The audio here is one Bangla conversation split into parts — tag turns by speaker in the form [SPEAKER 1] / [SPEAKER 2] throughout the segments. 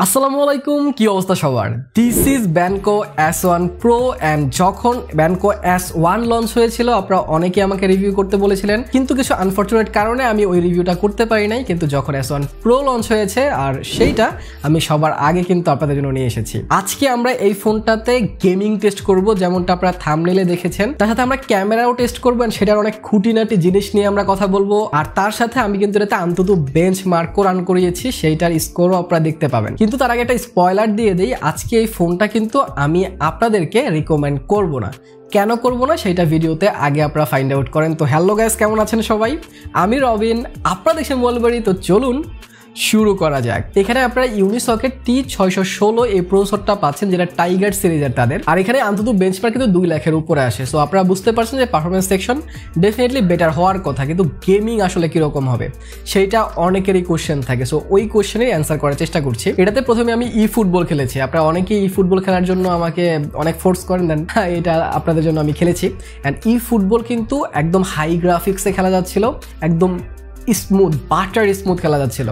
[SPEAKER 1] আসসালামু আলাইকুম, কি অবস্থা সবার? This is Benco S1 Pro and যখন Benco S1 লঞ্চ হয়েছিল আপনারা অনেকে আমাকে রিভিউ করতে বলেছিলেন, কিন্তু কিছু আনফরচুনেট কারণে আমি ওই রিভিউটা করতে পারি নাই। কিন্তু যখন S1 Pro লঞ্চ হয়েছে আর সেইটা আমি সবার আগে কিন্তু আপনাদের জন্য নিয়ে এসেছি। আজকে আমরা এই ফোনটাতে গেমিং টেস্ট করব, যেমনটা আপনারা থাম্বনেইলে দেখেছেন। তার সাথে আমরা ক্যামেরাও টেস্ট করব এন্ড সেটার অনেক খুঁটিনাটি জিনিস নিয়ে আমরা কথা বলবো। আর তার সাথে আমি কিন্তু এটাতে অন্তত বেঞ্চমার্কও রান করিয়েছি, সেইটার স্কোরও আপনারা দেখতে পাবেন। কিন্তু তার আগে একটা স্পয়লার দিয়ে দেই, আজকে এই ফোনটা কিন্তু আমি আপনাদেরকে রিকমেন্ড করব না। কেন করব না সেটা ভিডিওতে আগে আপনারা ফাইন্ড আউট করেন। তো হ্যালো গাইস, কেমন আছেন সবাই? আমি রবিন, আপনারা দেখছেন বলবাড়ি। তো চলুন শুরু করা যাক। এখানে আপনারা UNISOC T616 এই প্রসেসরটা পাচ্ছেন, যেটা টাইগার সিরিজের তাদের। আর এখানে অন্তত বেঞ্চমার্ক কিন্তু 2 লাখের উপরে আসে। সো আপনারা বুঝতে পারছেন যে পারফরমেন্স সেকশন ডেফিনেটলি বেটার হওয়ার কথা, কিন্তু গেমিং আসলে কিরকম হবে সেইটা অনেকেরই কোশ্চেন থাকে। সো ওই কোশ্চেনের অ্যান্সার করার চেষ্টা করছি। এটাতে প্রথমে আমি ফুটবল খেলেছি। আপনারা অনেকেই ফুটবল খেলার জন্য আমাকে অনেক ফোর্স করেন দেন, এটা আপনাদের জন্য আমি খেলেছি। অ্যান্ড ফুটবল কিন্তু একদম হাই গ্রাফিক্সে খেলা যাচ্ছিল, একদম স্মুথ, বাটার স্মুথ খেলা যাচ্ছিল।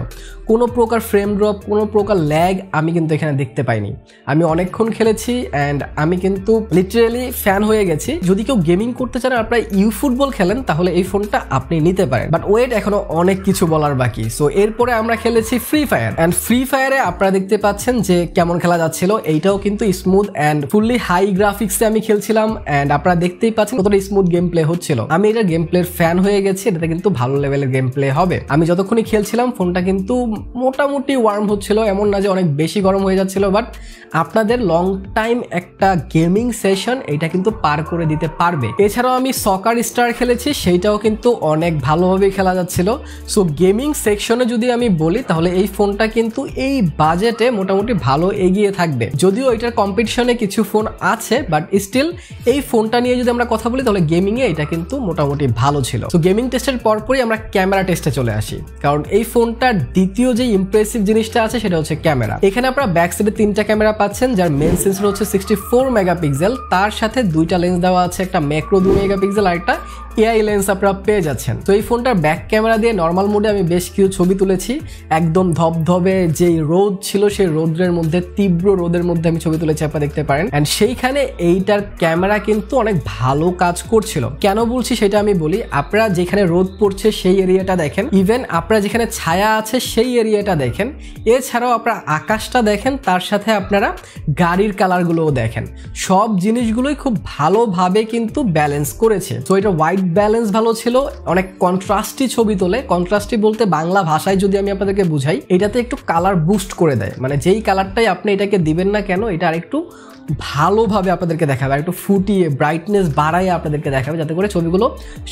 [SPEAKER 1] কোনো প্রকার ফ্রেম ড্রপ, কোনো প্রকার ল্যাগ আমি কিন্তু এখানে দেখতে পাইনি। আমি অনেকক্ষণ খেলেছি অ্যান্ড আমি কিন্তু লিটারেলি ফ্যান হয়ে গেছি। যদি কেউ গেমিং করতে চান, আপনারা ফুটবল খেলেন, তাহলে এই ফোনটা আপনি নিতে পারেন। বাট ওয়েট, এখনো অনেক কিছু বলার বাকি। সো এরপরে আমরা খেলেছি ফ্রি ফায়ার। অ্যান্ড ফ্রি ফায়ারে আপনারা দেখতে পাচ্ছেন যে কেমন খেলা যাচ্ছিল। এইটাও কিন্তু স্মুথ অ্যান্ড ফুললি হাই গ্রাফিক্সে আমি খেলছিলাম। অ্যান্ড আপনারা দেখতেই পাচ্ছেন কতটা স্মুথ গেম প্লে হচ্ছিল। আমি এটার গেম প্লের ফ্যান হয়ে গেছি। এটাতে কিন্তু ভালো লেভেলের গেম প্লে হবে। আমি যতক্ষণই খেলছিলাম ফোনটা কিন্তু মোটামুটি ওয়ার্ম হচ্ছিল, এমন না যে অনেক বেশি গরম হয়ে যাচ্ছিল। বাট আপনাদের লং টাইম একটা গেমিং সেশন এটা কিন্তু পার করে দিতে পারবে। এছাড়াও আমি সকার স্টার খেলেছি, সেইটাও কিন্তু অনেক ভালোভাবে খেলা যাচ্ছিল। সো গেমিং সেকশনে যদি আমি বলি, তাহলে এই ফোনটা কিন্তু এই বাজেটে মোটামুটি ভালো এগিয়ে থাকবে। যদিও এটার কম্পিটিশনে কিছু ফোন আছে, বাট স্টিল এই ফোনটা নিয়ে যদি আমরা কথা বলি, তাহলে গেমিংয়ে এটা কিন্তু মোটামুটি ভালো ছিল। সো গেমিং টেস্টের পরপরই আমরা ক্যামেরা টেস্টে চলে আসি, কারণ এই ফোনটার দ্বিতীয় যে ইমপ্রেসিভ জিনিসটা আছে সেটা হচ্ছে ক্যামেরা। এখানে আপনারা ব্যাক সাইডে 3টা ক্যামেরা পাচ্ছেন, যার মেইন সেন্সর হচ্ছে 64 মেগাপিক্সেল। তার সাথে 2টা লেন্স দেওয়া আছে, একটা ম্যাক্রো 2 মেগাপিক্সেল আর একটা এআই লেন্স আপনারা পেয়ে যাচ্ছেন। তো এই ফোনটার ব্যাক ক্যামেরা দিয়ে নর্মাল মোডে আমি বেশ কিছু ছবি তুলেছি। একদম ধবধবে যেই রোদ ছিল, সেই রোদের মধ্যে, তীব্র রোদের মধ্যে আমি ছবি তুলেছি, আপনারা দেখতে পারেন। অ্যান্ড সেইখানে এইটার ক্যামেরা কিন্তু অনেক ভালো কাজ করছিল। কেন বলছি সেটা আমি বলি। আপনারা যেখানে রোদ পড়ছে সেই এরিয়াটা দেখেন, ইভেন আপনারা যেখানে ছায়া আছে সেই এরিয়াটা দেখেন, এছাড়াও আপনারা আকাশটা দেখেন, তার সাথে আপনারা গাড়ির কালারগুলোও দেখেন। সব জিনিসগুলোই খুব ভালোভাবে কিন্তু ব্যালেন্স করেছে। তো এটা হোয়াইট ব্যালেন্স ভালো ছিল, অনেক কন্ট্রাস্টি ছবি তোলে। কন্ট্রাস্টি বলতে বাংলা ভাষায় যদি আমি আপনাদেরকে বুঝাই, এটাতে একটু কালার বুস্ট করে দেয়। মানে যেই কালারটাই আপনি এটাকে দিবেন না কেন, এটা আরেকটু ভালোভাবে আপনাদেরকে দেখাবে, আর একটু ফুটিয়ে ব্রাইটনেস বাড়ায় আপনাদেরকে দেখাবে, যাতে করে ছবিগুলো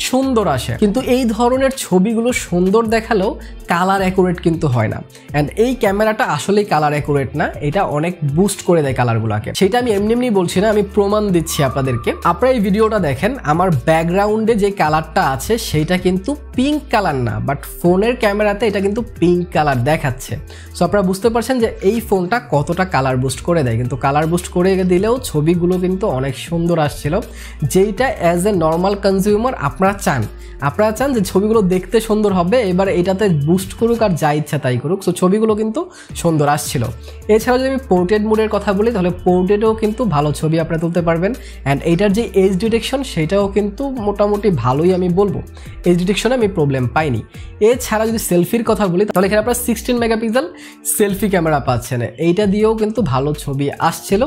[SPEAKER 1] সুন্দর আসে। কিন্তু এই ধরনের ছবিগুলো সুন্দর দেখালেও কালার অ্যাকুরেট কিন্তু হয় না। অ্যান্ড এই ক্যামেরাটা আসলেই কালার অ্যাকুরেট না, এটা অনেক বুস্ট করে দেয় কালারগুলোকে। সেটা আমি এমনি এমনি বলছি না, আমি প্রমাণ দিচ্ছি আপনাদেরকে। আপনারা এই ভিডিওটা দেখেন, আমার ব্যাকগ্রাউন্ডে যে কালারটা আছে সেইটা কিন্তু পিঙ্ক কালার না, বাট ফোনের ক্যামেরাতে এটা কিন্তু পিঙ্ক কালার দেখাচ্ছে। সো আপনারা বুঝতে পারছেন যে এই ফোনটা কতটা কালার বুস্ট করে দেয়। কিন্তু কালার বুস্ট করে দিলেও ছবিগুলো কিন্তু অনেক সুন্দর আসছিল, যেইটা অ্যাজ এ নর্মাল কনজিউমার আপনারা চান যে ছবিগুলো দেখতে সুন্দর হবে। এবার এটাতে বুস্ট করুক আর যা ইচ্ছা তাই করুক, সো ছবিগুলো কিন্তু সুন্দর আসছিল। এছাড়াও যদি আমি পোর্ট্রেট মোডের কথা বলি, তাহলে পোর্ট্রেটেও কিন্তু ভালো ছবি আপনারা তুলতে পারবেন। অ্যান্ড এইটার যে এজ ডিটেকশন সেটাও কিন্তু মোটামুটি ভালোই আমি বলবো, এজ ডিটেকশনে আমি প্রবলেম পাইনি। এছাড়া যদি সেলফির কথা বলি, তাহলে এখানে আপনারা 16 মেগাপিক্সেল সেলফি ক্যামেরা পাচ্ছেন, এইটা দিয়েও কিন্তু ভালো ছবি আসছিল।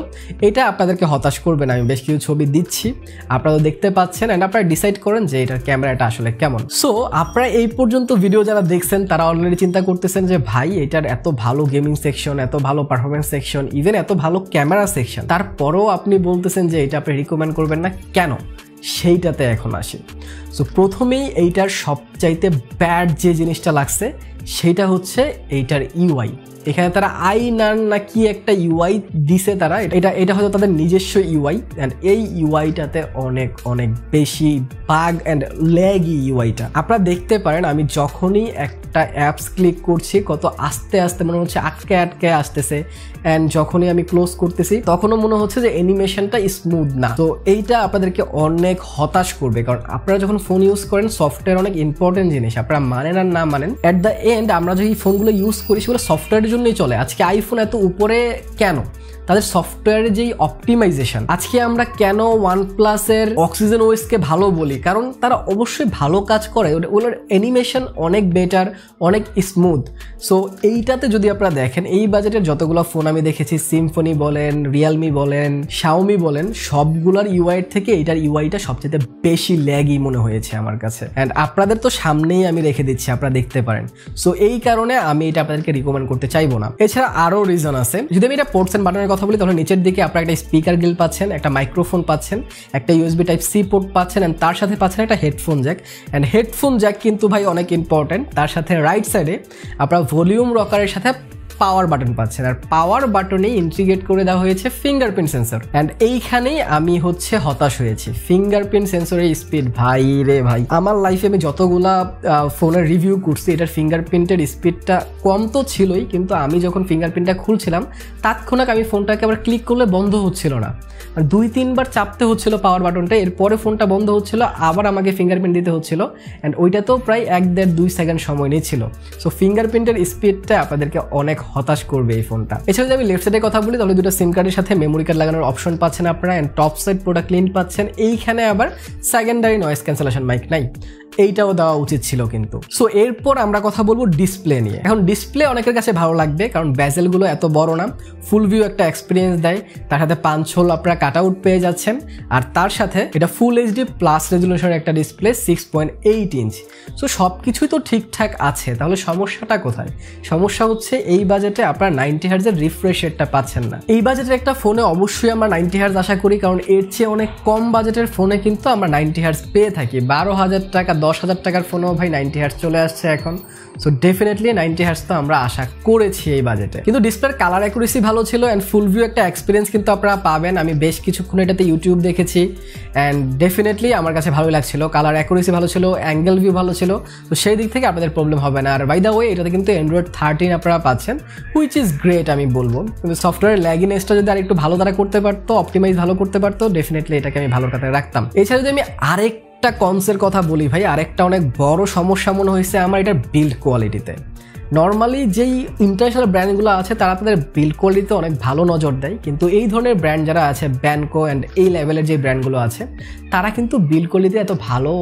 [SPEAKER 1] এটা আপনাদেরকে হতাশ করবে না, আমি বেশ কিছু ছবি দিচ্ছি, আপনারা দেখতে পাচ্ছেন। অ্যান্ড আপনারা ডিসাইড করেন যে এটার ক্যামেরাটা আসলে কেমন। সো আপনারা এই পর্যন্ত ভিডিও যারা দেখছেন, তারা অলরেডি চিন্তা করতেছেন যে ভাই, এটার এত ভালো গেমিং সেকশন, এত ভালো পারফরমেন্স সেকশন, ইভেন এত ভালো ক্যামেরা সেকশন, তারপরেও আপনি বলতেছেন যে এটা আপনি রিকমেন্ড করবেন না কেন? সেইটাতে এখন আসি। সো প্রথমেই এইটার সবচাইতে ব্যাড যে জিনিসটা লাগছে সেটা হচ্ছে এইটার ইউআই। এখানে তারা না কি একটা ইউআই দিছে তারা, এটা হয়তো তাদের নিজস্ব ইউআই। অ্যান্ড এই ইউআইটাতে অনেক বেশি বাগ অ্যান্ড ল্যাগি ইউআইটা। আপনারা দেখতে পারেন, আমি যখনই একটা অ্যাপস ক্লিক করছি, কত আস্তে আস্তে মনে হচ্ছে আটকে আসতেছে। অ্যান্ড যখনই আমি ক্লোজ করতেছি তখনও মনে হচ্ছে যে অ্যানিমেশনটা স্মুথ না। তো এইটা আপনাদেরকে অনেক হতাশ করবে, কারণ আপনারা যখন ফোন ইউজ করেন সফটওয়্যার অনেক ইম্পর্টেন্ট জিনিস, আপনারা মানেন আর না মানেন, অ্যাট দ্য এন্ড আমরা যে ফোনগুলো ইউজ করি সেগুলো সফটওয়্যারের জন্যই চলে। আজকে আইফোন এত উপরে কেন? তাদের সফটওয়্যারের যেই অপটিমাইজেশন। আজকে আমরা কেন ওয়ানপ্লাসের অক্সিজেন ওএসকে ভালো বলি? কারণ তারা অবশ্যই ভালো কাজ করে, ওগুলোর অ্যানিমেশন অনেক বেটার, অনেক স্মুথ। সো এইটাতে যদি আপনারা দেখেন এই বাজেটের যতগুলো ফোন আমি দেখেছি, সিম্ফনি বলেন, রিয়েলমি বলেন, শাওমি বলেন, সবগুলোর ইউআইয়ের থেকে এইটার ইউআইটা সবচেয়ে বেশি ল্যাগই মনে হয়েছে আমার কাছে। অ্যান্ড আপনাদের তো সামনেই আমি রেখে দিচ্ছি, আপনারা দেখতে পারেন। সো এই কারণে আমি এটা আপনাদেরকে রিকমেন্ড করতে চাইবো না। এছাড়া আরও রিজন আছে। যদি আমি এটা পোর্টস এন্ড বাটনের কথা বলি তাহলে নিচের দিকে আপনারা একটা স্পিকার গ্রিল পাচ্ছেন, একটা মাইক্রোফোন পাচ্ছেন, একটা ইউএসবি টাইপ সি পোর্ট পাচ্ছেন, অ্যান্ড তার সাথে পাচ্ছেন একটা headphone Jack. And headphone Jack কিন্তু ভাই অনেক ইম্পর্টেন্ট। তার সাথে রাইট সাইডে আপনারা ভলিউম রকারের সাথে পাওয়ার বাটন পাচ্ছেন, আর পাওয়ার বাটনেই ইন্টিগ্রেট করে দেওয়া হয়েছে ফিঙ্গারপ্রিন্ট সেন্সর। অ্যান্ড এইখানেই আমি হতাশ হয়েছি। ফিঙ্গারপ্রিন্ট সেন্সরের স্পিড ভাই রে ভাই, আমার লাইফে আমি যতগুলা ফোনের রিভিউ করছি এটার ফিঙ্গারপ্রিন্টের স্পিডটা কম তো ছিলই, কিন্তু আমি যখন ফিঙ্গারপ্রিন্টটা খুলছিলাম তাৎক্ষণিক আমি ফোনটাকে আবার ক্লিক করলে বন্ধ হচ্ছিল না, 2-3 বার চাপতে হচ্ছিল পাওয়ার বাটনটা, এরপরে ফোনটা বন্ধ হচ্ছিল, আবার আমাকে ফিঙ্গারপ্রিন্ট দিতে হচ্ছিল। অ্যান্ড ওইটা তো প্রায় 1-1.5-2 সেকেন্ড সময় নিয়েছিল। সো ফিঙ্গারপ্রিন্টের স্পিডটা আপনাদেরকে অনেক হতাশ করবে এই ফোনটা। এছাড়া যদি আমি লেফট সাইডের কথা বলি তাহলে দুটো সিম কার্ডের সাথে মেমোরি কার্ড লাগানোর অপশন পাচ্ছেন আপনারা, and top side product clean পাচ্ছেন। এইখানে আবার সেকেন্ডারি নয়েজ ক্যান্সেলেশন মাইক নাই, এইটাও দেওয়া উচিত ছিল কিন্তু। সো এরপর আমরা কথা বলবো ডিসপ্লে নিয়ে। এখন ডিসপ্লে অনেকের কাছে ভালো লাগবে কারণ বেজেলগুলো এত বড় না, ফুল ভিউ একটা এক্সপিরিয়েন্স দেয়, তার সাথে পাঞ্চ হোল আপনারা কাট আউট পেয়ে যাচ্ছেন, আর তার সাথে এটা ফুল এইচডি প্লাস রেজুলেশনের একটা ডিসপ্লে 6.8 ইঞ্চ। সো সব কিছুই তো ঠিকঠাক আছে, তাহলে সমস্যাটা কোথায়? সমস্যা হচ্ছে এই বাজেটে আপনারা 90 হার্জের রিফ্রেশ রেটটা পাচ্ছেন না। এই বাজেটের একটা ফোনে অবশ্যই আমরা 90 হার্জ আশা করি, কারণ এর চেয়ে অনেক কম বাজেটের ফোনে কিন্তু আমরা 90 হার্জ পেয়ে থাকি। 12,000 টাকা 10,000 টাকার ফোনেও ভাই 90 হার্জ চলে আসছে এখন। সো ডেফিনেটলি 90 হার্জ তো আমরা আশা করেছি এই বাজেটে। কিন্তু ডিসপ্লের কালার অ্যাকুরেসি ভালো ছিল অ্যান্ড ফুল ভিউ একটা এক্সপিরিয়েন্স কিন্তু আপনারা পাবেন। আমি বেশ কিছুক্ষণ এটাতে ইউটিউব দেখেছি অ্যান্ড ডেফিনেটলি আমার কাছে ভালোই লাগছিল। কালার অ্যাকুরেসি ভালো ছিল, অ্যাঙ্গেল ভিউ ভালো ছিল, তো সেই দিক থেকে আপনাদের প্রবলেম হবে না। আর বাই দ্য ওয়ে এটাতে কিন্তু অ্যান্ড্রয়েড 13 আপনারা পাচ্ছেন, হুইচ ইজ গ্রেট আমি বলবো। কিন্তু সফটওয়্যার ল্যাগিনেসটা যদি আর একটু ভালো দ্বারা করতে পারতো, অপটিমাইজ ভালো করতে পারতো, ডেফিনেটলি এটাকে আমি ভালো কাতারে রাখতাম। এছাড়া যদি আমি একটা কনসের কথা বলি ভাই, আরেকটা অনেক বড় সমস্যা মনে হয়েছে আমার এটার বিল্ড কোয়ালিটিতে। নর্মালি যেই ইন্টারন্যাশনাল ব্র্যান্ডগুলো আছে তারা তাদের বিল্ড কোয়ালিটিতে অনেক ভালো নজর দেয়, কিন্তু এই ধরনের ব্র্যান্ড যারা আছে ব্যানকো অ্যান্ড এই লেভেলের যে ব্র্যান্ডগুলো আছে তারা কিন্তু বিল্ড কোয়ালিটিতে এত ভালো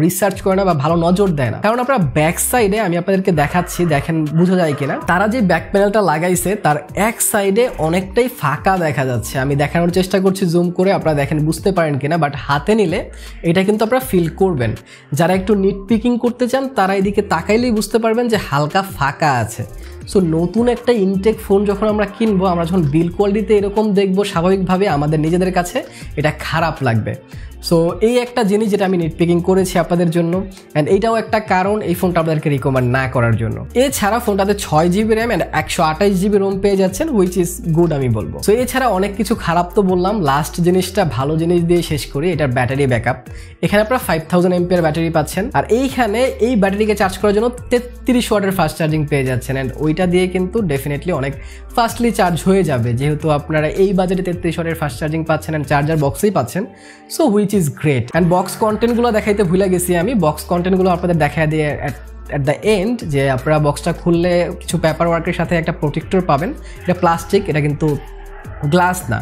[SPEAKER 1] রিসার্চ করে না বা ভালো নজর দেয় না। কারণ আপনারা ব্যাক সাইডে আমি আপনাদেরকে দেখাচ্ছি, দেখেন বোঝা যায় কিনা, তারা যে ব্যাক প্যানেলটা লাগাইছে তার এক সাইডে অনেকটাই ফাঁকা দেখা যাচ্ছে। আমি দেখানোর চেষ্টা করছি জুম করে, আপনারা দেখেন বুঝতে পারেন কিনা, বাট হাতে নিলে এটা কিন্তু আপনারা ফিল করবেন। যারা একটু নিট পিকিং করতে চান তারা এদিকে তাকাইলেই বুঝতে পারবেন যে হালকা ফাঁকা আছে। সো নতুন একটা ইনটেক ফোন যখন আমরা কিনবো, আমরা যখন বিল্ড কোয়ালিটিতে এরকম দেখবো, স্বাভাবিকভাবে আমাদের নিজেদের কাছে এটা খারাপ লাগবে। সো এই একটা জিনিস যেটা আমি নিটপিকিং করেছি আপনাদের জন্য, অ্যান্ড এইটাও একটা কারণ এই ফোনটা আপনাদেরকে রিকমেন্ড না করার জন্য। এছাড়া ফোনটাতে 6GB RAM and 128GB Rome পেয়ে যাচ্ছেন, হুইচ ইজ গুড আমি বলবো। সো এছাড়া অনেক কিছু খারাপ তো বললাম, লাস্ট জিনিসটা ভালো জিনিস দিয়ে শেষ করি, এটার ব্যাটারি ব্যাকআপ। এখানে আপনারা 5000 mAh ব্যাটারি পাচ্ছেন, আর এইখানে এই ব্যাটারিকে চার্জ করার জন্য 33 ওয়াটের ফাস্ট চার্জিং পেয়ে যাচ্ছেন, অ্যান্ড ওইটা দিয়ে কিন্তু ডেফিনেটলি অনেক ফাস্টলি চার্জ হয়ে যাবে, যেহেতু আপনারা এই বাজেটে 33 ওয়াটের ফাস্ট চার্জিং পাচ্ছেন অ্যান্ড চার্জার বক্সেই পাচ্ছেন। So which is great. And box কন্টেন্টগুলো দেখাইতে ভুলে গেছি আমি, বক্স কন্টেন্টগুলো আপনাদের দেখা দিয়ে অ্যাট দ্য এন্ড, যে আপনারা বক্সটা খুললে কিছু পেপার ওয়ার্কের সাথে একটা প্রোটেক্টর পাবেন, এটা প্লাস্টিক, এটা কিন্তু গ্লাস না।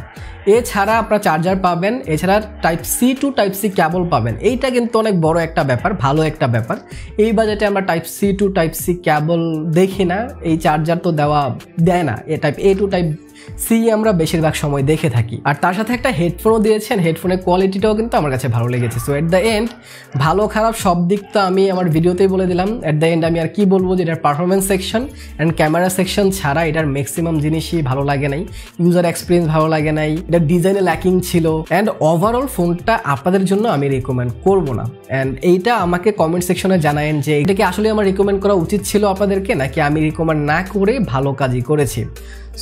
[SPEAKER 1] এছাড়া আপনারা চার্জার পাবেন, এছাড়া Type-C to Type-C কেবল পাবেন। এইটা কিন্তু অনেক বড় একটা ব্যাপার, ভালো একটা ব্যাপার। এই বাজেটে আমরা Type-C to Type-C কেবল দেখি না, এই চার্জার তো দেয় না, Type-A to Type-C আমরা বেশিরভাগ সময় দেখে থাকি। আর তার সাথে একটা হেডফোনও দিয়েছেন, হেডফোনের কোয়ালিটিটাও কিন্তু আমার কাছে ভালো লেগেছে। সো এট দ্য এন্ড ভালো খারাপ সব দিক তো আমি আমার ভিডিওতেই বলে দিলাম। এট দ্য এন্ড আমি আর কি বলবো, যে এটার performance section and camera section ছাড়া এটার ম্যাক্সিমাম জিনিসই ভালো লাগে নাই, ইউজার এক্সপিরিয়েন্স ভালো লাগে নাই, এটার ডিজাইনে ল্যাকিং ছিল, অ্যান্ড ওভারঅল ফোনটা আপনাদের জন্য আমি রিকমেন্ড করব না। অ্যান্ড এইটা আমাকে কমেন্ট সেকশনে জানায়েন যে এটা কি আসলে আমার রিকমেন্ড করা উচিত ছিল আপনাদেরকে, নাকি আমি রিকমেন্ড না করে ভালো কাজই করেছি।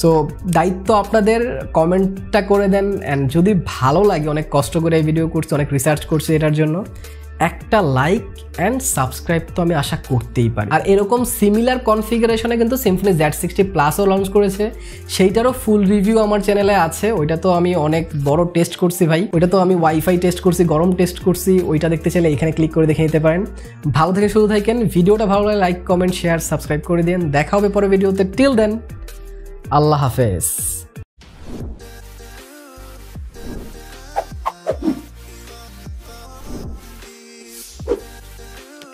[SPEAKER 1] সো দায়িত্ব আপনাদের, কমেন্টটা করে দেন। অ্যান্ড যদি ভালো লাগে, অনেক কষ্ট করে এই ভিডিও করছি, অনেক রিসার্চ করছি এটার জন্য, একটা লাইক অ্যান্ড সাবস্ক্রাইব তো আমি আশা করতেই পারি। আর এরকম সিমিলার কনফিগারেশনে কিন্তু সিম্ফনি Z60 প্লাসও লঞ্চ করেছে, সেইটারও ফুল রিভিউ আমার চ্যানেলে আছে। ওইটা তো আমি অনেক বড় টেস্ট করছি ভাই, ওইটা তো আমি ওয়াইফাই টেস্ট করছি, গরম টেস্ট করছি। ওইটা দেখতে চাইলে এখানে ক্লিক করে দেখে নিতে পারেন। ভালো থেকে শুরু থাকেন, ভিডিওটা ভালো লাগে লাইক কমেন্ট শেয়ার সাবস্ক্রাইব করে দিন। দেখা হবে পরে ভিডিওতে, টিল দেন আল্লাহ হাফেজ।